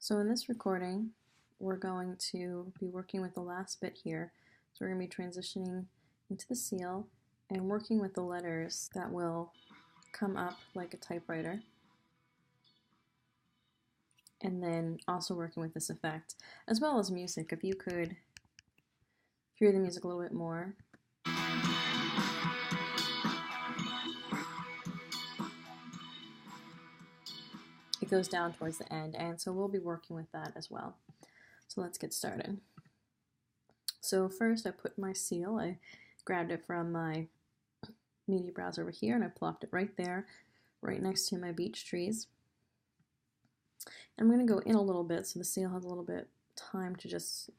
So in this recording, we're going to be working with the last bit here. So we're going to be transitioning into the seal and working with the letters that will come up like a typewriter. And then also working with this effect, as well as music. If you could hear the music a little bit more. It goes down towards the end, and so we'll be working with that as well. So let's get started. So first I put my seal, I grabbed it from my media browser over here and I plopped it right there, right next to my beech trees. I'm going to go in a little bit so the seal has a little bit time to just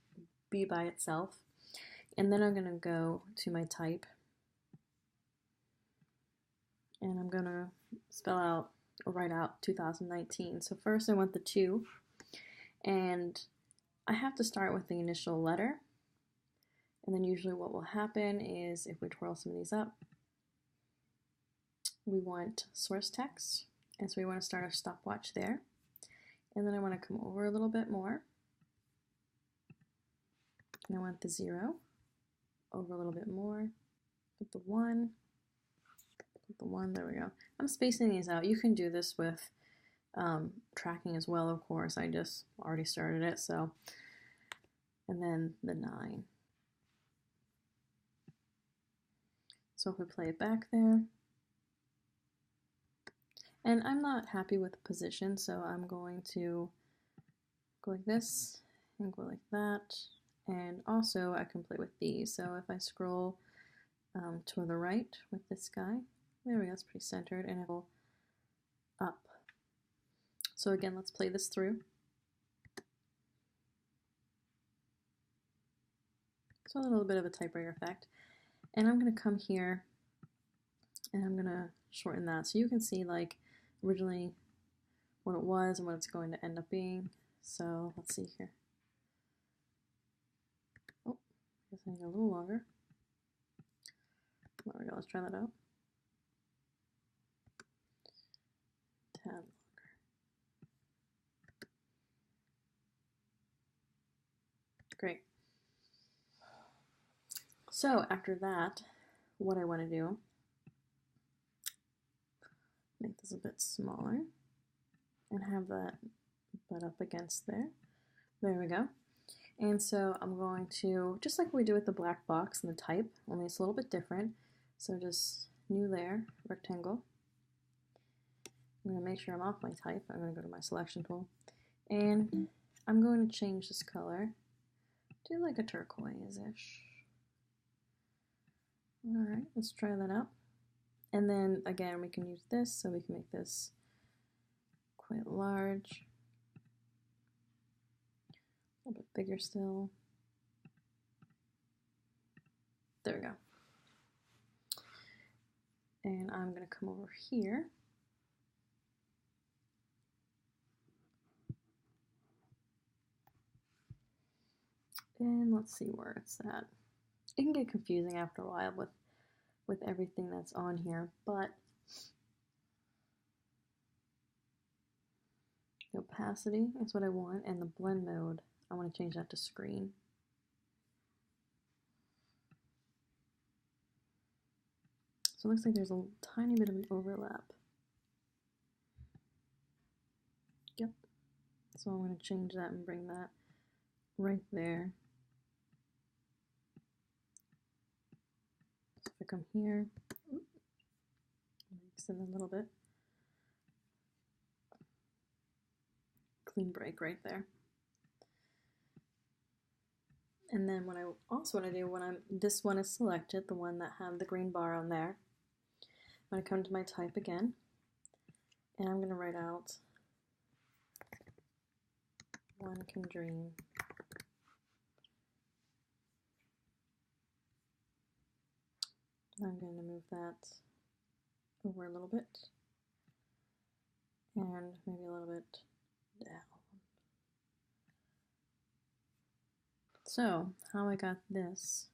be by itself. And then I'm going to go to my type and I'm going to spell out or write out 2019. So first I want the 2, and I have to start with the initial letter. And then usually what will happen is if we twirl some of these up, we want source text. And so we want to start our stopwatch there. And then I want to come over a little bit more. And I want the 0 over a little bit more. Put the 1. Put the 1, there we go. I'm spacing these out. You can do this with tracking as well, of course. I just already started it, so. And then the 9. So if we play it back there, and I'm not happy with the position, so I'm going to go like this and go like that. And also I can play with these. So if I scroll to the right with this guy, there we go, it's pretty centered, and it'll up. So again, let's play this through. So a little bit of a typewriter effect. And I'm going to come here and I'm going to shorten that so you can see like originally what it was and what it's going to end up being. So let's see here. Oh, I guess I need a little longer. There we go, let's try that out. Tad longer. Great. So after that, what I want to do, make this a bit smaller and have that butt up against there. There we go. And so I'm going to, just like we do with the black box and the type, only it's a little bit different. So just new layer, rectangle. I'm going to make sure I'm off my type. I'm going to go to my selection tool. And I'm going to change this color to like a turquoise-ish. Alright, let's try that out. And then again, we can use this, so we can make this quite large. A little bit bigger still. There we go. And I'm going to come over here. And let's see where it's at. It can get confusing after a while with everything that's on here, but the opacity is what I want, and the blend mode, I want to change that to screen. So it looks like there's a tiny bit of an overlap. Yep. So I'm going to change that and bring that right there. So if I come here, mix it a little bit. Clean break right there. And then what I also want to do when this one is selected, the one that have the green bar on there, I'm going to come to my type again, and I'm going to write out "One Can Dream." I'm going to move that over a little bit, and maybe a little bit down. So, how I got this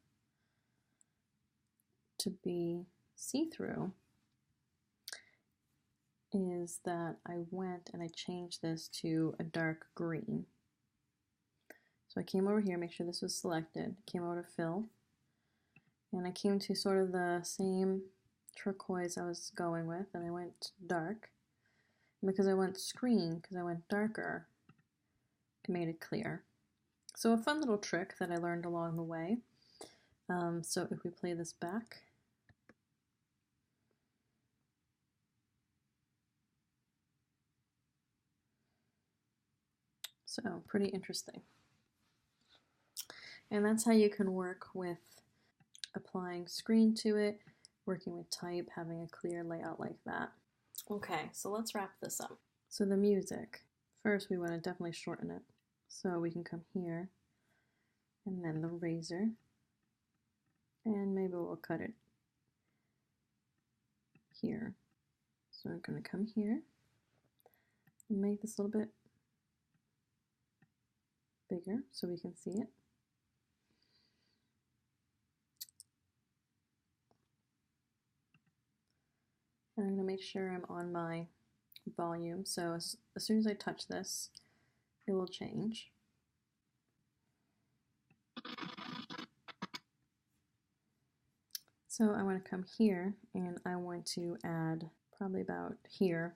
to be see-through is that I went and I changed this to a dark green. So I came over here, make sure this was selected, came over to fill, and I came to sort of the same turquoise I was going with, and I went dark. And because I went screen, because I went darker, it made it clear. So a fun little trick that I learned along the way. So if we play this back, so pretty interesting. And that's how you can work with applying screen to it, working with type, having a clear layout like that. Okay, so let's wrap this up. So the music, first we want to definitely shorten it. So we can come here, and then the razor, and maybe we'll cut it here. So I'm going to come here and make this a little bit bigger so we can see it. And I'm going to make sure I'm on my volume, so as soon as I touch this, it will change. So I want to come here and I want to add probably about here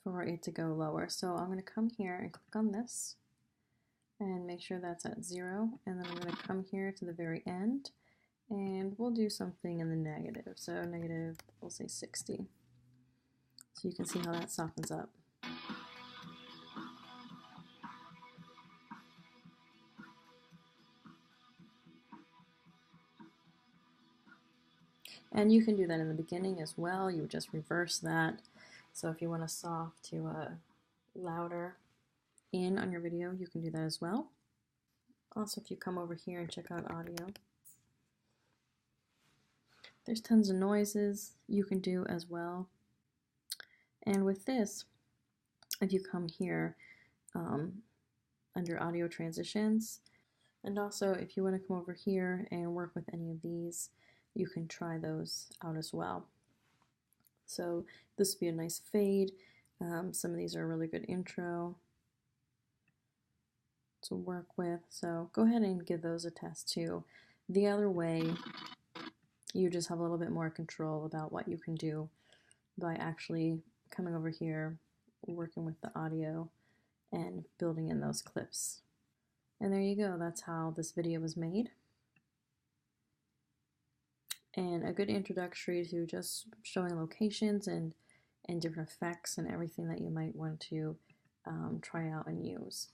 for it to go lower. So I'm going to come here and click on this and make sure that's at 0, and then I'm going to come here to the very end and we'll do something in the negative. So negative, we'll say 60. So you can see how that softens up. And you can do that in the beginning as well. You would just reverse that. So if you want a soft to a louder in on your video, you can do that as well. Also, if you come over here and check out audio, there's tons of noises you can do as well. And with this, if you come here under audio transitions, and also if you want to come over here and work with any of these, you can try those out as well. So this would be a nice fade. Some of these are a really good intro to work with. So go ahead and give those a test too. The other way, you just have a little bit more control about what you can do by actually coming over here, working with the audio, and building in those clips. And there you go, that's how this video was made. And a good introductory to just showing locations and different effects and everything that you might want to try out and use.